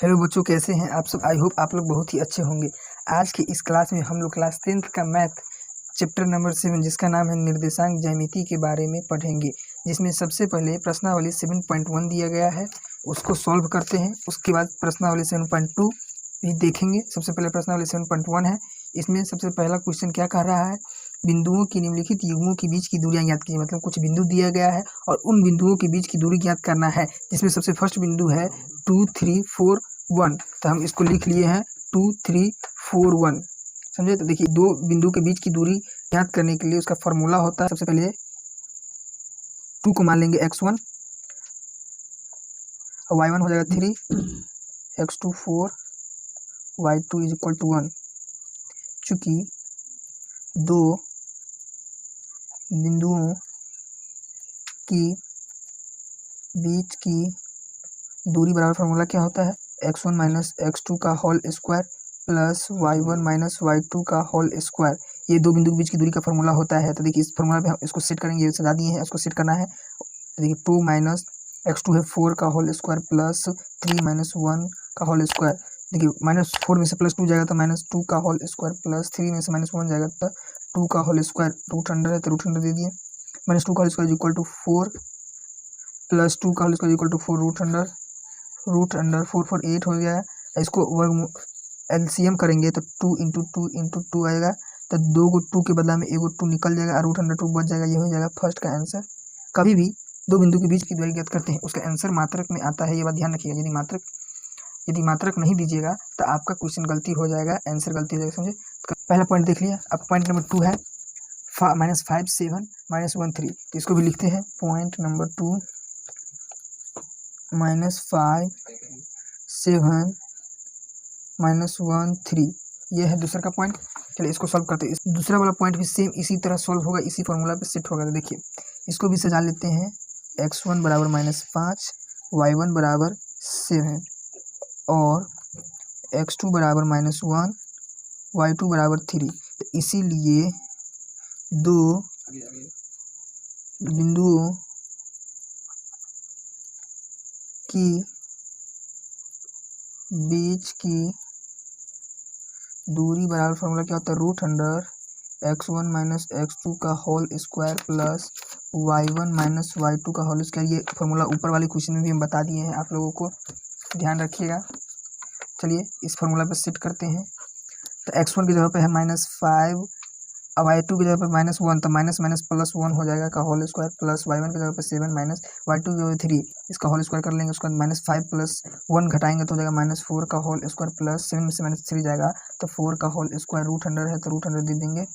Hello बच्चों, कैसे हैं आप सब। आई होप आप लोग बहुत ही अच्छे होंगे। आज की इस क्लास में हम लोग क्लास 10th का मैथ चैप्टर नंबर 7 जिसका नाम है निर्देशांक ज्यामिति के बारे में पढ़ेंगे। जिसमें सबसे पहले प्रश्नावली 7.1 दिया गया है, उसको सॉल्व करते हैं। उसके बाद प्रश्नावली 7.2 भी देखेंगे। सबसे पहले प्रश्नावली 7.1 है। इसमें सबसे पहला क्वेश्चन क्या कह रहा है, बिंदुओं की निम्नलिखित युग्मों के बीच की दूरियां ज्ञात कीजिए। मतलब कुछ बिंदु दिया गया है और उन बिंदुओं के बीच की दूरी ज्ञात करना है। जिसमें सबसे फर्स्ट बिंदु है 2, 3, 4, 1। तो हम इसको लिख लिए हैं 2, 3, 4, 1। समझे। तो देखिए, दो बिंदु के बीच की दूरी ज्ञात करने के लिए उसका फॉर्मूला होता है। सबसे पहले 2 को मान लेंगे x1 और y1 हो जाएगा 3, x2 4, y2 is equal to 1। चूंकि दो बिंदुओं की बीच की दूरी बराबर फॉर्मूला क्या होता है, x1 माइनस x2 का whole square plus y1 minus y2 का होल स्क्वायर। ये दो बिंदु के बीच की दूरी का फॉर्मूला होता है। तो देखिए, इस फॉर्मूला पे हम इसको सेट करेंगे। ये सजा दिए हैं, इसको सेट करना है। देखिए 2 माइनस x2 है 4 का होल स्क्वायर प्लस 3 माइनस 1 का होल स्क्वायर। देखिए, -4 में से +2 जाएगा तो -2 का होल स्क्वायर प्लस 3 में से -1 जाएगा तो 2 का होल स्क्वायर। रूट अंडर है तो रूट अंडर दे दिए। -2 का whole square equal to 4 plus 2 का whole square equal to 4 root under 4 4 8 हो गया है। इसको वर्ग एलसीएम करेंगे तो 2 इंटू 2 इंटू 2 आएगा। तो 2 को 2 के बदला में 1 2 निकल जाएगा और रूट अंडर 2 बच जाएगा। ये हो जाएगा फर्स्ट का आंसर। कभी भी दो बिंदु के बीच की दूरी ज्ञात करते हैं, उसका आंसर मात्रक में आता है। ये बात ध्यान रखिएगा। यदि मात्रक नहीं दीजिएगा तो आपका क्वेश्चन गलती हो जाएगा, आंसर गलती हो जाएगा। समझे। तो पहला पॉइंट देख लिया। अब पॉइंट नंबर 2 है -5 7 -1 3। तो इसको भी लिखते हैं। Point number 2 -5 7 -1 3। ये है दूसरा का पॉइंट। चलिए इसको सॉल्व करते हैं। दूसरा वाला पॉइंट भी सेम इसी तरह सॉल्व होगा, इसी फॉर्मूला पे सेट होगा। तो देखिए, इसको भी सजा लेते हैं। x1 बराबर -5, y1 बराबर 7 और x2 बराबर -1, y2 बराबर 3। तो इसीलिए दो बिंदुओं की बीच की दूरी बराबर फॉर्मूला क्या होता है, root under x1 minus x2 का whole square plus y1 minus y2 का होल स्क्वायर। ये फॉर्मूला ऊपर वाले क्वेश्चन में भी हम बता दिए हैं, आप लोगों को ध्यान रखिएगा। चलिए इस फॉर्मूला पे सेट करते हैं। तो x1 की जगह पे है -5 और y2 की जगह पे -1, तो माइनस माइनस प्लस 1 हो जाएगा का होल स्क्वायर प्लस y1 की जगह पे 7 माइनस y2 की जगह पे 3, इसका होल स्क्वायर कर लेंगे। उसके बाद -5 प्लस 1 घटाएंगे तो हो जाएगा -4 का होल स्क्वायर प्लस 7 में से -3 जाएगा तो 4 का होल स्क्वायर। रूट अंडर है तो रूट अंडर दे देंगे।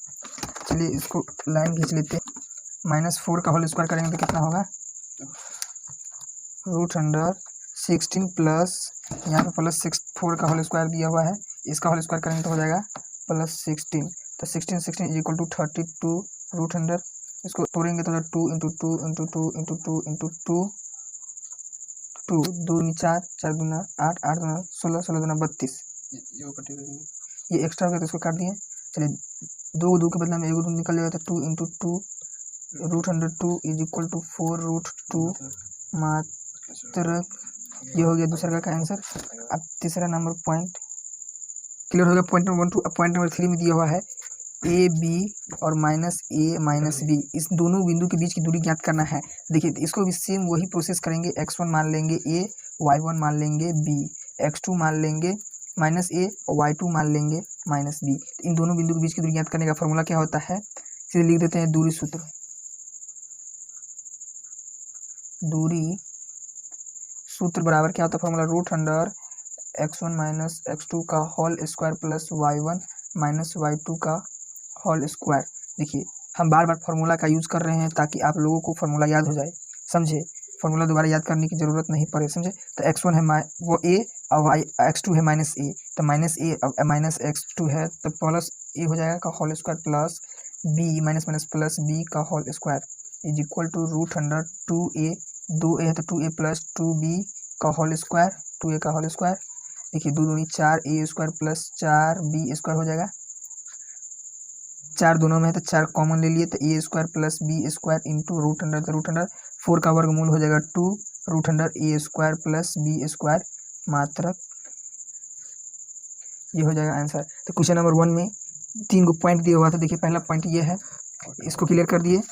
चलिए इसको लाइन खींच लेते हैं। -4 का होल स्क्वायर करेंगे तो कितना होगा, रूट अंडर 16 प्लस यहाँ पे प्लस 4 का होल स्क्वायर दिया हुआ है, इसका होल स्क्वायर करेंगे तो हो जाएगा +16। तो 16 is equal to 32 root under. इसको तोड़ेंगे तो 2 इंटू 2 इंटू 2 इंटू 2 इंटू 2 2 2 4 4 दूना 8 8 दूना 16 16 दूना 32। ये एक्स्ट्रा हो गया तो इसको काट दिए। चलिए 2 के बदले में 1 2 निकल जाएगा तो 2 into 2 root under 2 is equal to 4 root 2 मात्रक। ये हो गया दूसरा का आंसर। अब तीसरा नंबर पॉइंट क्लियर हो गया। Point number 1 2। अब पॉइंट नंबर 3 में दिया हुआ है ए बी और -a -b, इस दोनों बिंदु के बीच की दूरी ज्ञात करना है। देखिए इसको भी सेम वही प्रोसेस करेंगे। x1 मान लेंगे a, y1 मान लेंगे b, x2 मान लेंगे -a और y2 मान लेंगे -b। इन दोनों बिंदु के बीच की दूरी ज्ञात करने का फॉर्मूला क्या होता है, इसे लिख देते हैं दूरी सूत्र। दूरी सूत्र बराबर क्या होता है formula, root under x1 minus x2 का whole square plus y1 minus y2 का होल स्क्वायर। देखिए हम बार बार फार्मूला का यूज कर रहे हैं ताकि आप लोगों को फार्मूला याद हो जाए। समझे, फार्मूला दोबारा याद करने की जरूरत नहीं पड़े। समझे। तो x1 है वो a और x2 है -a, तो -a माइनस x2 है तो प्लस a हो जाएगा का whole square plus b minus minus plus b का whole square is equal to root under 2a, 2a है तो 2a प्लस 2b का होल स्क्वायर, 2a का होल स्क्वायर। देखिए 2 दूनी 4a square plus 4b square हो जाएगा। 4 दोनों में है तो 4 कॉमन ले लिए तो a square plus b square into root under, तो रूट अंडर 4 का वर्गमूल हो जाएगा 2 root under a square plus b square मात्रक ये हो जाएगा आंसर। तो क्वेश्चन नंबर 1 में 3 को पॉइंट दिया हुआ था। देखिए पहला पॉइंट ये है, इसको क्लियर कर दिए,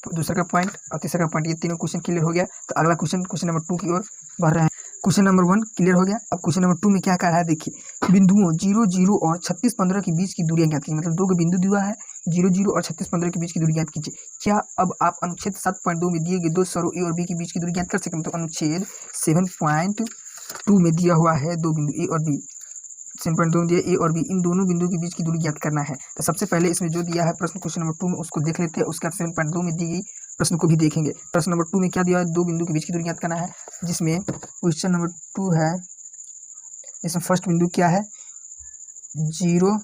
दूसरा का पॉइंट और तीसरा का पॉइंट, ये तीनों क्वेश्चन क्लियर हो गया। तो अगला क्वेश्चन नंबर 2 की ओर बढ़ रहे हैं। क्वेश्चन नंबर 1 क्लियर हो गया। अब क्वेश्चन नंबर 2 में क्या कह रहा है, देखिए बिंदुओं 0 0 और 36 15 के बीच की दूरियां ज्ञात कीजिए। मतलब 2 के बिंदु दिया है, 0 0 और 36 15 के बीच की दूरी ज्ञात कीजिए। क्या अब आप अनुच्छेद 7.2 में दिए गए दो सरों ए और बी के बीच की दूरी ज्ञात कर सकते हैं। मतलब अनुच्छेद 7.2 में दिया हुआ है दो बिंदु ए और बी, 7.2 में दिया ए और बी, इन दोनों बिंदु के बीच की दूरी ज्ञात करना है। तो सबसे पहले इसमें जो दिया है प्रश्न क्वेश्चन नंबर 2 में, उसको देख लेते हैं। उसके बाद 7.2 में दी गई प्रश्न को भी देखेंगे। प्रश्न नंबर 2 में क्या दिया है, दो बिंदु के बीच की दूरी ज्ञात करना है, जिसमें क्वेश्चन नंबर 2 है, इसमें फर्स्ट बिंदु क्या है, 0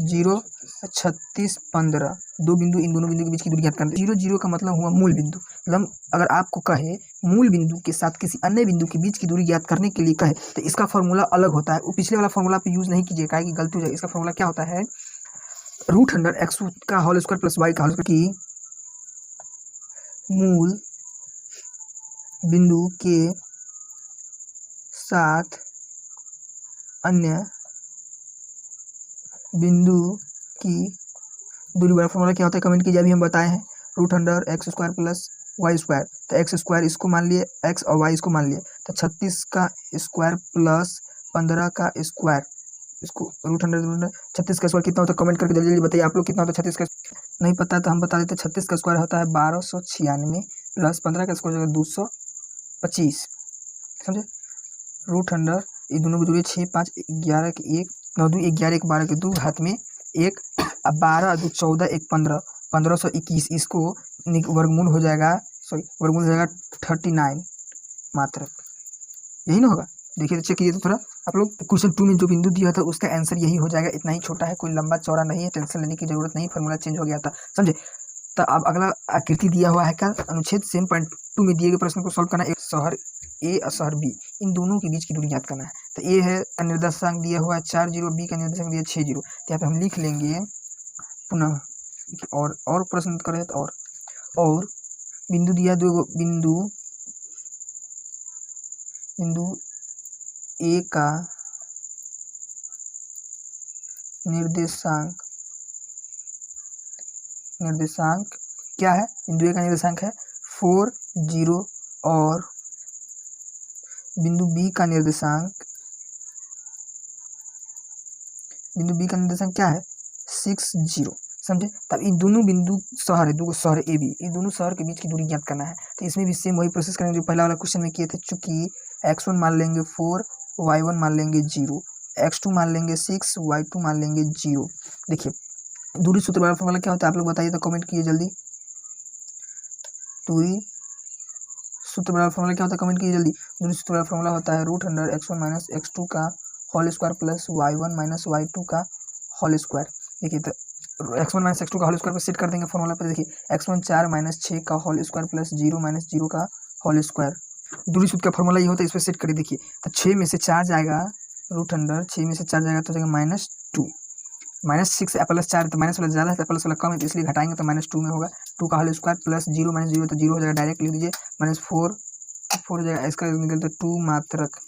0 36 15, दो बिंदु, इन दोनों बिंदु के बीच की दूरी ज्ञात करना है। 0 0 का मतलब हुआ मूल बिंदु। मतलब अगर आपको कहे मूल बिंदु के साथ किसी अन्य बिंदु के बीच की दूरी ज्ञात करने के लिए कहे, तो इसका फॉर्मूला अलग होता है। वो पिछले वाला फॉर्मूला पे यूज नहीं कीजिएगा कि गलती हो जाएगी। इसका फॉर्मूला क्या होता है, √x का होल स्क्वायर प्लस y का होल स्क्वायर की मूल बिंदु के साथ अन्य बिंदु की दूरी वाला फॉर्मूला क्या होता है, कमेंट कीजिए। अभी हम बताए हैं √x square plus y square. तो एक्स स्क्वायर इसको मान लिए, एक्स और वाई इसको मान लिए। तो 36 का स्क्वायर प्लस 15 का स्क्वायर, इसको √36 का स्क्वायर कितना होता है, कमेंट करके जल्दी जल्दी बताइए आप लोग कितना होता है 36 का। नहीं पता तो हम बता देते, 36 का स्क्वायर होता है 1296 प्लस 15 का स्क्वायर 225, समझे। √, ये दोनों को जोड़िए, 6 5 11 के 1, 9 2 11 1 12 के 2, हाथ में 1, अब 12 2 14 1 15, 1521, इसको वर्गमूल हो जाएगा, वर्गमूल हो जाएगा 39 मात्र, यही ना होगा। देखिए तो चेक कीजिए तो थोड़ा आप लोग। क्वेश्चन 2 में जो बिंदु दिया था उसका आंसर यही हो जाएगा। इतना ही छोटा है, कोई लंबा चौड़ा नहीं है, टेंशन लेने की जरूरत नहीं, फॉर्मूला चेंज हो गया था, समझे। तो अब अगला आकृति दिया हुआ है क्या, अनुच्छेद 7.2 में दिए गए प्रश्न को सॉल्व करना है। एक शहर ए और शहर बी, इन दोनों के बीच की दूरी ज्ञात करना है। तो ए है का निर्देशांक दिया हुआ है 4 0, बी का निर्देशांक दिया 6 0। तो यहाँ पे हम लिख लेंगे पुनः, और प्रश्न करें तो और बिंदु दिया, दो बिंदु ए का निर्देशांक क्या है, बिंदु ए का निर्देशांक है 4 0 और बिंदु बी का निर्देशांक क्या है 6 0, समझे। तब इन दोनों बिंदु शहर है, दो शहर ए बी, इन दोनों शहर के बीच की दूरी ज्ञात करना है। तो इसमें भी सेम वही प्रोसेस करेंगे जो पहला वाला क्वेश्चन में किए थे। चूंकि x1 मान लेंगे 4, y1 मान लेंगे 0, x2 मान लेंगे 6, y2 मान लेंगे 0। देखिए दूरी सूत्र वाला फॉर्मूला क्या होता है आप लोग बताइए, तो कमेंट कीजिए जल्दी। दूरी सूत्र वाला फॉर्मूला क्या होता है, कमेंट कीजिए जल्दी। दूरी सूत्र वाला फॉर्मूला होता है √x1 माइनस x2 का whole square plus y1 minus y2 का होल स्क्वायर। देखिए तो x1 माइनस x2 का होल स्क्वायर पे सेट कर देंगे फॉर्मूला पर। देखिए x1 4 माइनस 6 का होल स्क्वायर प्लस 0 माइनस 0 का होल स्क्वायर। दूरी सूत्र का फॉर्मूला ये होता है, इस पर सेट करिए। देखिए तो 6 में से 4 जाएगा, √6 में से 4 जाएगा तो जाएगा -2, -6 प्लस 4 तो माइनस वाला ज़्यादा है, प्लस वाला कम है, तो इसलिए घटाएंगे तो -2 में होगा। 2 का होल स्क्वायर प्लस 0 माइनस 0 तो 0 हो जाएगा, डायरेक्ट लिख दीजिए। -4 हो जाएगा, इसका निकलता 2 मात्रक।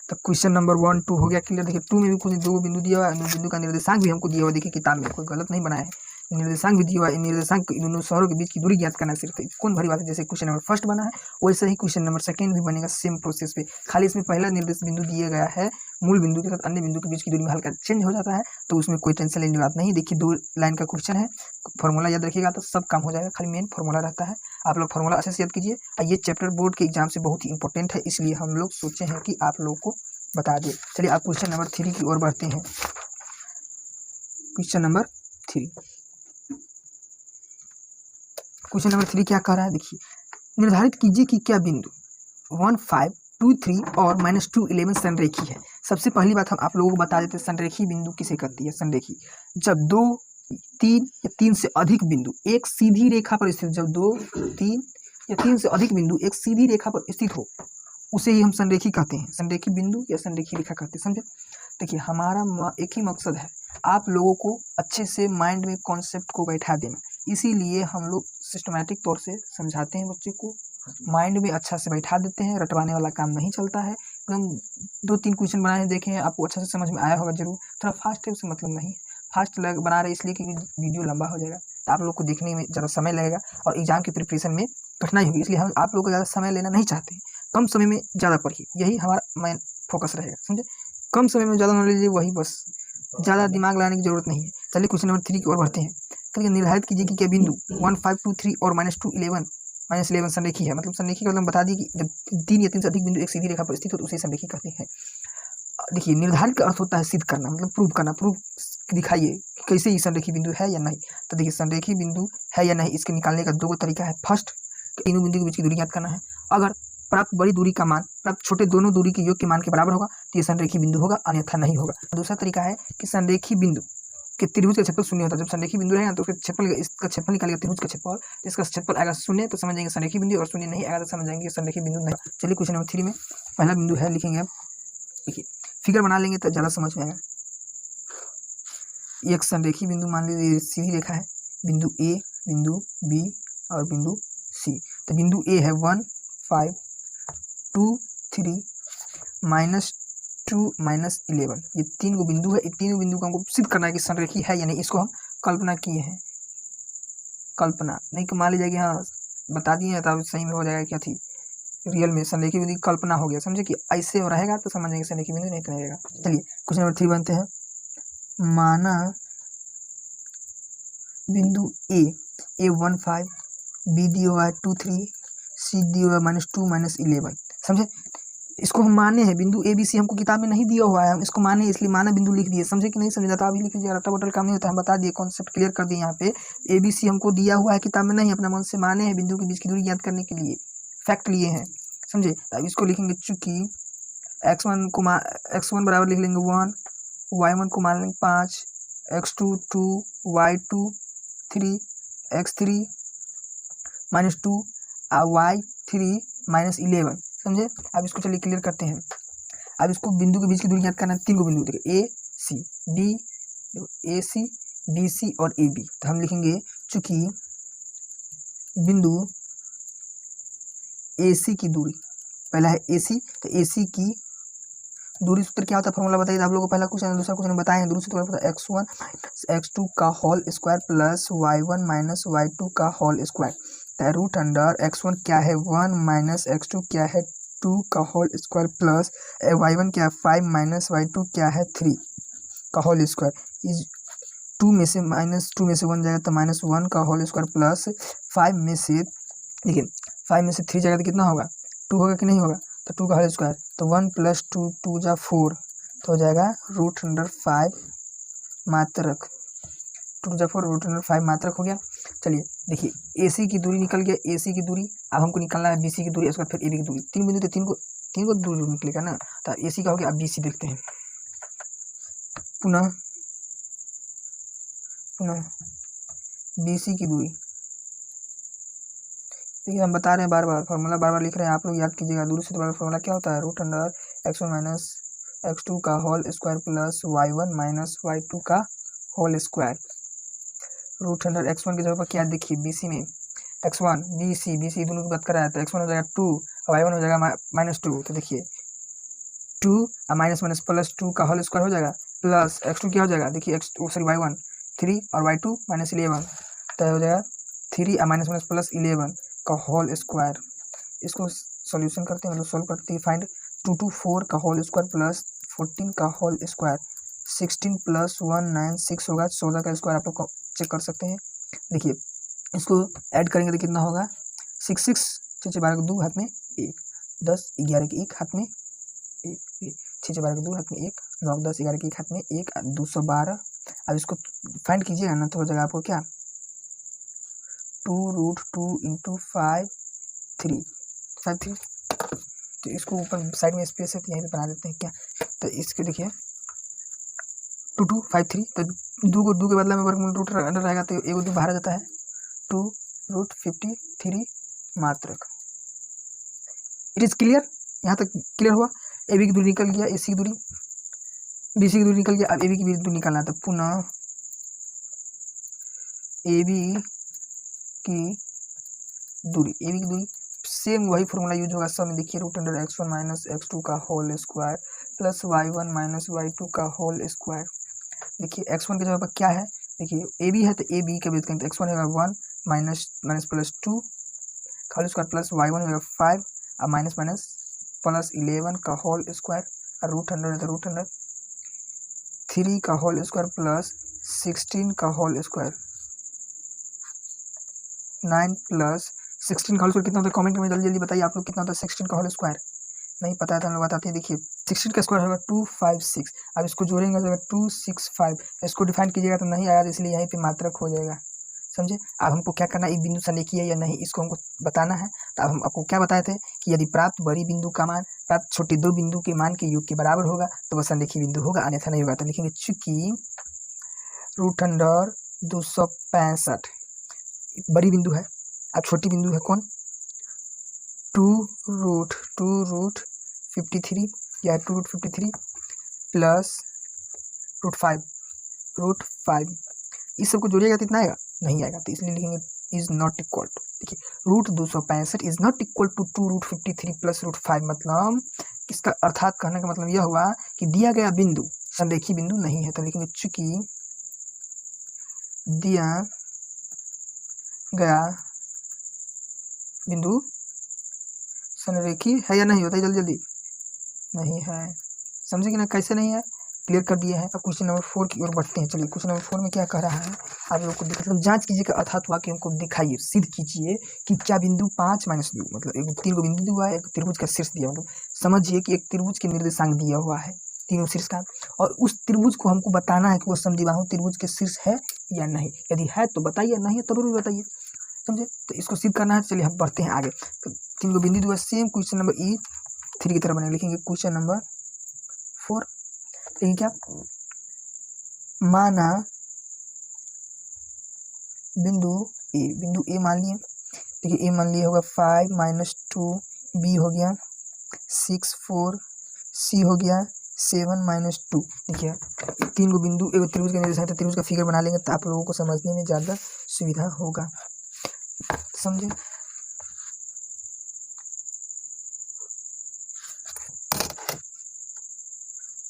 तो क्वेश्चन नंबर 1 2 हो गया क्लियर। देखिए 2 में भी कुछ दो बिंदु दिया हुआ है, बिंदु का निर्देशांक भी हमको दिया हुआ, देखिए किताब में कोई गलत नहीं बनाया है, निर्देशांक भी दिया हुआ है। निर्देशांक दोनों शहरों के बीच की दूरी ज्ञात करना सिर्फ कौन भरी बात है। जैसे क्वेश्चन नंबर फर्स्ट बना है वैसे ही क्वेश्चन नंबर सेकंड भी बनेगा, सेम प्रोसेस पे। खाली इसमें पहला निर्देश बिंदु दिया गया है, मूल बिंदु के साथ अन्य बिंदु के बीच की दूरी में हल्का चेंज हो जाता है, तो उसमें कोई टेंशन लेने की बात नहीं। देखिए 2 लाइन का क्वेश्चन है, फॉर्मूला याद रखिएगा तो सब काम हो जाएगा, खाली मेन फॉर्मूला रहता है। आप लोग फॉर्मूला अच्छे से याद कीजिए। ये चैप्टर बोर्ड के एग्जाम से बहुत ही इंपॉर्टेंट है, इसलिए हम लोग सोचे हैं कि आप लोग को बता दें। चलिए आप क्वेश्चन नंबर 3 की ओर बढ़ते हैं। क्वेश्चन नंबर 3 क्या कह रहा है, देखिए निर्धारित कीजिए कि क्या बिंदु 1 5 2 3 और -2 11 संरेखी है। सबसे पहली बात हम आप लोगों को बता देते हैं, संरेखी बिंदु किसे कहती है। संरेखी जब 2 3 या 3 से अधिक बिंदु एक सीधी रेखा पर स्थित, जब 2 3 या 3 से अधिक बिंदु एक सीधी रेखा पर स्थित हो, उसे ही हम संरेखी कहते हैं। संरेखी बिंदु या संरेखी रेखा कहते हैं, समझे। देखिए हमारा एक ही मकसद है, आप लोगों को अच्छे से माइंड में कॉन्सेप्ट को बैठा देना, इसीलिए हम लोग सिस्टमैटिक तौर से समझाते हैं, बच्चे को माइंड में अच्छा से बैठा देते हैं। रटवाने वाला काम नहीं चलता है, एकदम 2-3 क्वेश्चन बनाए हैं, देखे हैं, आपको अच्छा से समझ में आया होगा जरूर। थोड़ा फास्ट है उससे मतलब नहीं है, फास्ट बना रहे इसलिए क्योंकि वीडियो लंबा हो जाएगा तो आप लोग को देखने में ज़्यादा समय लगेगा और एग्जाम की प्रिपरेशन में कठिनाई होगी, इसलिए हम आप लोग को ज़्यादा समय लेना नहीं चाहते हैं। कम समय में ज़्यादा पढ़िए, यही हमारा मेन फोकस रहेगा, समझे। कम समय में ज़्यादा नॉलेज लीजिए, वही बस, ज़्यादा दिमाग लगाने की जरूरत नहीं है। चलिए क्वेश्चन नंबर 3 की ओर बढ़ते हैं। करिए निर्धारित कीजिए कि क्या बिंदु 1 5 2 3 और -2 11 संरेखी है। मतलब संरेखी का मतलब बता दी कि जब 3 या 3 से अधिक बिंदु एक सीधी रेखा पर स्थित हो तो उसे संरेखी कहते हैं। देखिए निर्धारित का अर्थ होता है सिद्ध करना, मतलब प्रूव करना, प्रूव दिखाइए कि कैसे ये संरेखी बिंदु है या नहीं। तो देखिए संरेखी बिंदु है या नहीं इसके निकालने का 2 तरीका है। फर्स्ट, तीनों बिंदु के बीच की दूरी ज्ञात करना है। अगर प्राप्त बड़ी दूरी का मान प्राप्त छोटे दोनों दूरी के योग के मान के बराबर होगा तो ये संरेखी बिंदु होगा, अन्यथा नहीं होगा। दूसरा तरीका है कि संरेखी बिंदु कि त्रिभुज का क्षेत्रफल शून्य होता है। जब संरेखी बिंदु रहेगा तो उसका क्षेत्रफल, इसका क्षेत्रफल निकालेगा त्रिभुज का क्षेत्रफल, इसका क्षेत्रफल आएगा शून्य तो समझ जाएंगे संरेखी बिंदु, और शून्य नहीं आएगा तो समझ जाएंगे संरेखी बिंदु नहीं। चलिए क्वेश्चन नंबर 3 में पहला बिंदु है, लिखेंगे। देखिए फिगर बना लेंगे तो ज़्यादा समझ में आएगा। एक संरेखी बिंदु मान लीजिए सीधी रेखा है, बिंदु ए, बिंदु बी और बिंदु सी। तो बिंदु ए है 1 5 2 3 -2 -11, ये 3 गो बिंदु है। ये तीनों बिंदु को हमको सिद्ध करना है कि संरेखी है या नहीं। इसको हम कल्पना किए हैं, कल्पना नहीं कि मान लीजिए कि हाँ बता दिए तब सही में हो जाएगा क्या थी, रियल में संरेखी बिंदु कल्पना हो गया, समझे कि ऐसे रहेगा तो समझ जाएंगे संरेखी बिंदु, नहीं तो नहीं रहेगा। चलिए क्वेश्चन नंबर 3 बनते हैं। माना बिंदु ए 1 5, बी दिया हुआ है 2 3, सी दिया हुआ है -2 -11, समझे। इसको हम माने हैं, बिंदु ए बी सी हमको किताब में नहीं दिया हुआ है, हम इसको माने इसलिए माना बिंदु लिख दिए, समझे कि नहीं समझा। तो अभी लिख लीजिए, रट्टा बटल काम नहीं होता है, हम बता दिए, कॉन्सेप्ट क्लियर कर दिए। यहाँ पे ए बी सी हमको दिया हुआ है, किताब में नहीं, अपना मन से माने हैं बिंदु के बीच की दूरी ज्ञात करने के लिए, फैक्ट लिए हैं, समझे। अब इसको लिखेंगे, चूंकि x1 बराबर लिख लेंगे 1, y1 को मान लेंगे 5, x2 2, y2 3, x3 -2 y3 -11, समझे। अब इसको चलिए क्लियर करते हैं। अब इसको बिंदु के बीच की दूरी ज्ञात करना है। 3 को बिंदु देखिए, ए सी बी सी और ए बी। तो हम लिखेंगे चूंकि बिंदु ए सी की दूरी, पहला है ए सी, तो ए सी की दूरी सूत्र क्या होता है, फॉर्मूला बताइए। आप लोगों को पहला क्वेश्चन दूसरा क्वेश्चन बताए हैं। दूरी सूत्र होता है x1 x2 का whole square plus y1 y2 का होल स्क्वायर। तो रूट अंडर x1 क्या है 1 x2 क्या है 2 का होल स्क्वायर प्लस y1 क्या है 5 y2 क्या है 3 का होल स्क्वायर। इस 2 में से -1 जाएगा तो -1 का होल स्क्वायर प्लस 5 में से, देखिए 5 में से 3 जाएगा तो कितना होगा, 2 होगा कि नहीं होगा। तो 2 का होल स्क्वायर, तो 1 + 2 2 जा 4, तो हो जाएगा √5 मात्रक, 2 जा 4 √5 मात्रक हो गया। चलिए देखिए AC की दूरी निकल गया, AC की दूरी। अब हमको निकालना है BC की दूरी, उसके बाद फिर AB की दूरी। 3 बिंदु तो 3 को दूरी निकलेगा ना। तो AC का हो गया। अब BC देखते हैं, पुनः BC की दूरी। देखिए हम बता रहे हैं, बार बार फॉर्मूला बार बार लिख रहे हैं, आप लोग याद कीजिएगा। दूरी से दोबारा फॉर्मूला क्या होता है, √x1 - x2 का whole square plus y1 - y2 का होल स्क्वायर। √x1 की जगह पर क्या देखिए, BC में x1 BC दोनों की बात कर रहा है, तो x1 हो जाएगा 2 और y1 हो जाएगा -2। तो देखिए 2 और माइनस प्लस 2 का होल स्क्वायर हो जाएगा, प्लस x2 क्या हो जाएगा, देखिए y1 3 और y2 -11, तो हो जाएगा 3 और माइनस प्लस 11 का होल स्क्वायर। इसको सॉल्यूशन करते हैं, मतलब सोल्व करते हैं। फाइंड 2 2 4 का होल स्क्वायर प्लस 14 का होल स्क्वायर, 16 + 1 9 6 होगा, 14 का स्क्वायर आप लोग चेक कर सकते हैं। देखिए इसको ऐड करेंगे तो कितना होगा, 6 6 6 12 के 2 हाथ में 1, 10 11 के 1 हाथ में 1, 6 12 के 2 हाथ में 1, 9 10 11 के 1 हाथ में 1, 212। अब इसको फाइंड कीजिएगा ना तो हो जाएगा आपको क्या, 2√2 × 5 3 तो इसको ऊपर साइड में स्पेस है तो यहीं पे बना देते हैं क्या। तो इसके देखिए 2 2 5 3, तो 2 के बदला में वर्गमूल रूट अंडर रहेगा तो एक 2 बाहर आ जाता है, 2√53 मात्रक। इट इज क्लियर, यहाँ तक क्लियर हुआ। AB की दूरी निकल गया, AC की दूरी, BC की दूरी निकल गया। अब AB की दूरी निकालना है, तो पुनः AB की दूरी सेम वही फॉर्मूला यूज होगा सब में। देखिए root under x1 minus x2 का whole square plus y1 minus y2 का होल स्क्वायर। देखिए x1 की जगह पर क्या है, देखिए ए बी है तो ए बी का भी करेंगे तो x1 होगा 1 माइनस माइनस प्लस 2 का होल स्क्वायर प्लस y1 होगा 5 और माइनस माइनस प्लस 11 का होल स्क्वायर और रूट अंडर है तो रूट अंडर 3 का होल स्क्वायर प्लस 16 का होल स्क्वायर। 9 प्लस 16 का होल स्क्वायर कितना होता है कमेंट में जल्दी जल्दी बताइए आप लोग कितना होता है 16 का होल स्क्वायर। नहीं पता है तो हम लोग बताते हैं। देखिए 16 का स्क्वायर होगा 256। अब इसको जोड़ेंगे तो 265। इसको डिफाइन कीजिएगा तो नहीं आया, इसलिए यहीं पे मात्रक हो जाएगा। समझे। अब हमको क्या करना है, एक बिंदु संरेखी है या नहीं इसको हमको बताना है। तो अब हम आपको क्या बताए थे कि यदि प्राप्त बड़ी बिंदु का मान प्राप्त छोटे दो बिंदु के मान के योग के बराबर होगा तो वह संरेखी बिंदु होगा, अन्यथा नहीं होगा। तो लिखेंगे चूंकि रूट अंडर 265 बड़ी बिंदु है, अब छोटी बिंदु है कौन, 2 रूट 53 या 2 रूट 53 प्लस रूट 5 इस सबको जोड़िएगा तो इतना आएगा, नहीं आएगा। तो इसलिए लिखेंगे इज नॉट इक्वल टू। देखिए root 265 is not equal to 2 root 53 plus root 5। मतलब इसका अर्थात कहने का मतलब यह हुआ कि दिया गया बिंदु संरेखी बिंदु नहीं है। तो लिखेंगे चूंकि दिया गया बिंदु संरेखी है या नहीं, बताइए जल्दी जल्दी। नहीं है, समझे कि ना, कैसे नहीं है क्लियर कर दिया है। अब क्वेश्चन नंबर 4 की ओर बढ़ते हैं। चलिए क्वेश्चन नंबर 4 में क्या कह रहा है आप लोग को मतलब जांच कीजिएगा, अर्थात हुआ कि हमको दिखाइए सिद्ध कीजिए कि क्या बिंदु 5 माइनस 2 मतलब एक 3 को बिंदु दिया हुआ है, एक त्रिभुज का शीर्ष दिया, मतलब समझिए कि एक त्रिभुज के निर्देशांक दिया हुआ है तीनों शीर्ष का, और उस त्रिभुज को हमको बताना है कि वो समद्विबाहु त्रिभुज के शीर्ष है या नहीं। यदि है तो बताइए, नहीं है तब भी बताइए। समझे। तो इसको सिद्ध करना है। चलिए हम बढ़ते हैं आगे। तो 3 को बिंदु दिया सेम क्वेश्चन नंबर E3 की तरह बने। लिखेंगे क्वेश्चन नंबर 4 लेकिन क्या माना बिंदु ए मान लिए। देखिए ए मान लिए होगा 5 माइनस 2, बी हो गया 6 4, सी हो गया 7 माइनस 2। देखिए 3 को बिंदु एक त्रिभुज के निर्देशांक त्रिभुज का फिगर बना लेंगे तो आप लोगों को समझने में ज़्यादा सुविधा होगा। समझे।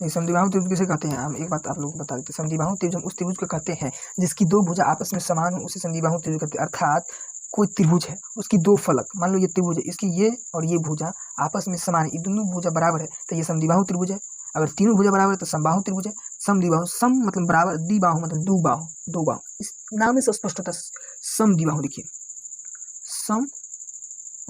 समद्विबाहु त्रिभुज किसे कहते हैं, हम एक बात आप लोगों को बता देते हैं। समद्विबाहु त्रिभुज हम उस त्रिभुज को कहते हैं जिसकी दो भुजा आपस में समान हो, उसे समद्विबाहु त्रिभुज कहते हैं। अर्थात कोई त्रिभुज है, उसकी दो फलक, मान लो ये त्रिभुज है, इसकी ये और ये भुजा आपस में समान है, ये दोनों भुजा बराबर है तो ये समद्विबाहु त्रिभुज है। अगर तीनों भुजा बराबर है तो समबाहु त्रिभुज है। समद्विबाहु सम मतलब बराबर, द्विबाहु मतलब दो बाहु, इस नाम से स्पष्ट होता है समद्विबाहु। देखिए सम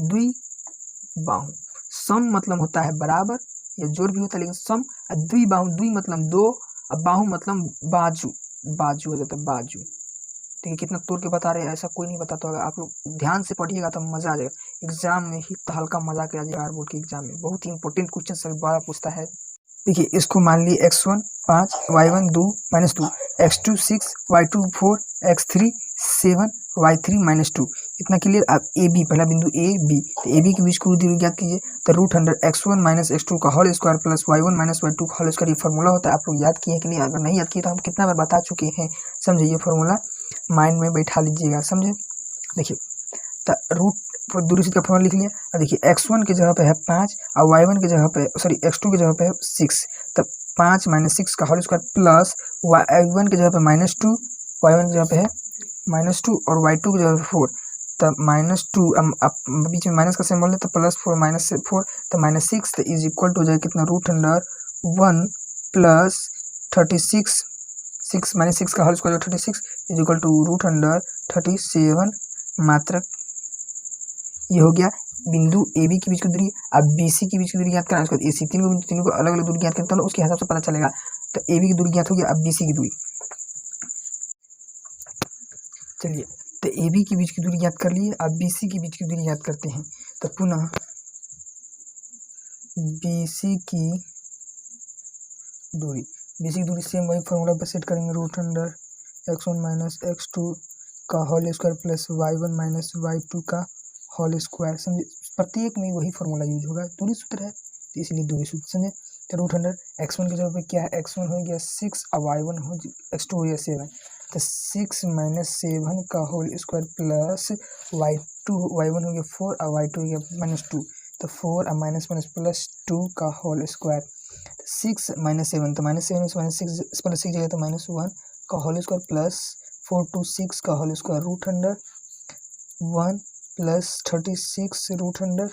द्विबाहु, सम मतलब होता है बराबर या जोड़ भी होता है, लेकिन सम द्विबाहु, द्वि मतलब दो और बाहु मतलब बाजू, बाजू हो जाता है बाजू। देखिए कितना तोड़ के बता रहे हैं, ऐसा कोई नहीं बताता होगा। आप लोग ध्यान से पढ़िएगा तो मजा आ जाएगा, एग्जाम में ही तो हल्का मजाक आ जाएगा। बोर्ड के एग्जाम में बहुत ही इंपॉर्टेंट क्वेश्चन सभी बार पूछता है। देखिए इसको मान ली x1 5, y1 2 minus 2, x2 6, y2 4, x3 7, y3 minus 2। इतना क्लियर। अब ए बी, पहला बिंदु ए बी, तो ए बी के बीच को दूरी ज्ञात कीजिए। तो root under x1 minus x2 का whole square plus y1 minus y2 का होल स्क्वायर, ये फॉर्मूला होता है। आप लोग याद किए हैं कि नहीं, अगर नहीं याद किए तो हम कितना बार बता चुके हैं। समझे, ये फॉर्मूला माइंड में बैठा लीजिएगा। समझे। देखिए तो रूट दूरी से फॉर्मूला लिख लिया। और देखिए x1 की जगह पे है 5 और y1 की जगह पे x2 की जगह पे है 6, तब 5 माइनस 6 का होल स्क्वायर प्लस y1 की जगह पे -2, y1 की जगह पे है -2 और y2 की जगह पे 4, तब -2 बीच में माइनस का सिंबल है तो +4 -4 तो -6 तो इज इक्वल टू हो जाएगा कितना, रूट अंडर 1 प्लस 36, 6 माइनस 6 का whole square 36 is equal to root under 37 मात्रक। ये हो गया बिंदु ए बी के बीच की दूरी। अब बी सी के बीच की दूरी ज्ञात करना है, उसके बाद ए सी, तीनों को अलग अलग दूरी ज्ञात करता है, उसके हिसाब से पता चलेगा। तो ए बी की दूरी ज्ञात हो गया, अब बी सी की दूरी। चलिए तो ए बी के बीच की दूरी ज्ञात कर लिए, अब बी सी के बीच की दूरी ज्ञात करते हैं। तो पुनः बी सी की दूरी सेम वही फॉर्मूला पर सेट करेंगे, root under x1 minus x2 का whole square plus y1 minus y2 का होल स्क्वायर। समझे, प्रत्येक में वही फॉर्मूला यूज होगा, दूरी सूत्र है तो इसलिए दूरी सूत्र। समझे। तो रूट अंडर x1 की जगह पे क्या है, x1 हो गया 6 और y1 हो x2 हो गया 7, तो 6 माइनस 7 का whole square plus y2 2 y1 हो गया 4 और y2 हो गया -2, तो 4 और माइनस माइनस प्लस 2 का होल स्क्वायर, 6 - 7 तो -7 में -6 प्लस 6 जाएगा तो -1 का होल स्क्वायर प्लस 4 to 6 का whole square root under 1 plus 36 root under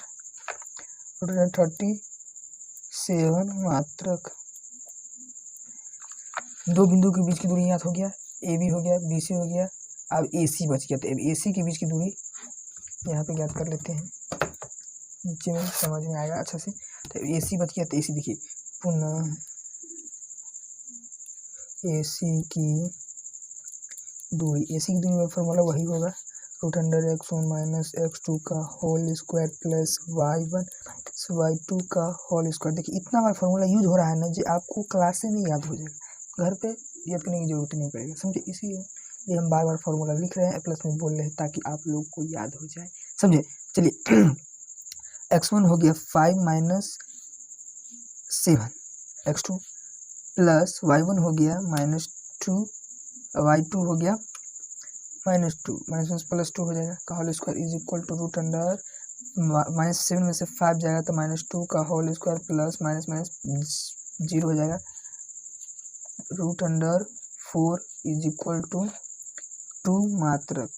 37 मात्रक। दो बिंदु के बीच की दूरी याद हो गया, ए बी हो गया, बी सी हो गया, अब ए सी बच गया। तो अब ए सी के बीच की दूरी यहाँ पे ज्ञात कर लेते हैं, नीचे में समझ में आएगा अच्छा से। तो ए सी बच गया, तो ए सी देखिए पुनः ए सी की दूरी, ए सी की दूरी का फॉर्मूला वही होगा root under x1 minus x2 का whole square plus y1 minus y2 का होल स्क्वायर। देखिए इतना बार फॉर्मूला यूज हो रहा है ना जी, आपको क्लास में याद हो जाएगा, घर पे याद करने की जरूरत नहीं पड़ेगा, समझे। इसीलिए हम बार बार फॉर्मूला लिख रहे हैं प्लस में बोल रहे हैं ताकि आप लोग को याद हो जाए, समझे। चलिए x1 हो गया 5 माइनस 7 x2 प्लस y1 हो गया -2 y2 हो गया -2 माइनस प्लस 2 हो जाएगा का whole square is equal to root under -7 में से 5 जाएगा तो -2 का whole square plus minus minus 0 हो जाएगा root under 4 is equal to 2 मात्रक।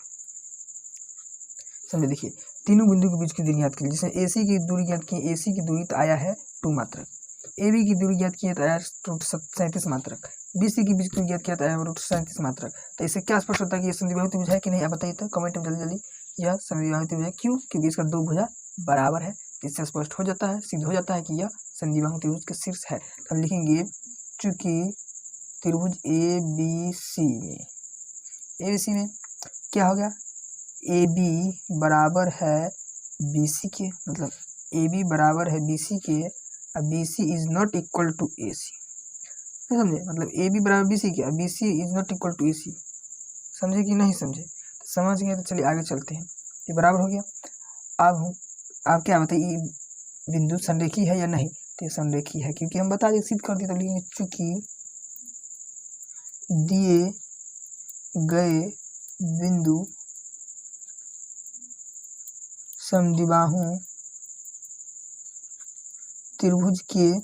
समझे, देखिए तीनों बिंदु के बीच की दूरी याद कीजिए। जैसे ए सी की दूरी याद की, ए सी की दूरी तो आया है 2 मात्रक, ए बी की दूरी याद किया तो आया रूट 37 मात्रक, बी सी की बीच की दूरी याद किया तो आया रूट 37 मात्रक। तो इससे क्या स्पष्ट होता है कि ये समद्विबाहु त्रिभुज है कि नहीं, आप बताइए तो कमेंट में जल्दी जल्दी। यह समद्विबाहु त्रिभुज है, क्यों? क्योंकि इसका 2 भुजा बराबर है, इससे स्पष्ट हो जाता है, सिद्ध हो जाता है कि यह समद्विबाहु त्रिभुज के शीर्ष है। तो हम लिखेंगे चूंकि त्रिभुज ए बी सी में क्या हो गया, ए बी बराबर है बी सी के, मतलब ए बी बराबर है बी सी के, और B C is not equal to A C, समझे। मतलब ए बी बराबर बी सी के, B C is not equal to A C, समझे कि नहीं समझे। तो समझ गए तो चलिए आगे चलते हैं। ये बराबर हो गया। अब आप क्या बताइए बिंदु संरेखी है या नहीं, तो ये संरेखी है, क्योंकि हम बता दें सिद्ध कर दिए। तो लिखेंगे चूंकि दिए गए बिंदु समद्विबाहु त्रिभुज के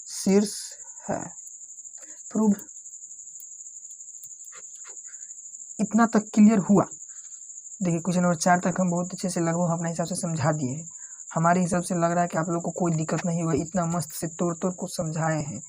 शीर्ष है। प्रूव। इतना तक क्लियर हुआ। देखिए क्वेश्चन नंबर 4 तक हम बहुत अच्छे से लगभग अपने हिसाब से समझा दिए हैं। हमारे हिसाब से लग रहा है कि आप लोग को कोई दिक्कत नहीं होगा, इतना मस्त से तोड़ तोड़ को समझाए हैं।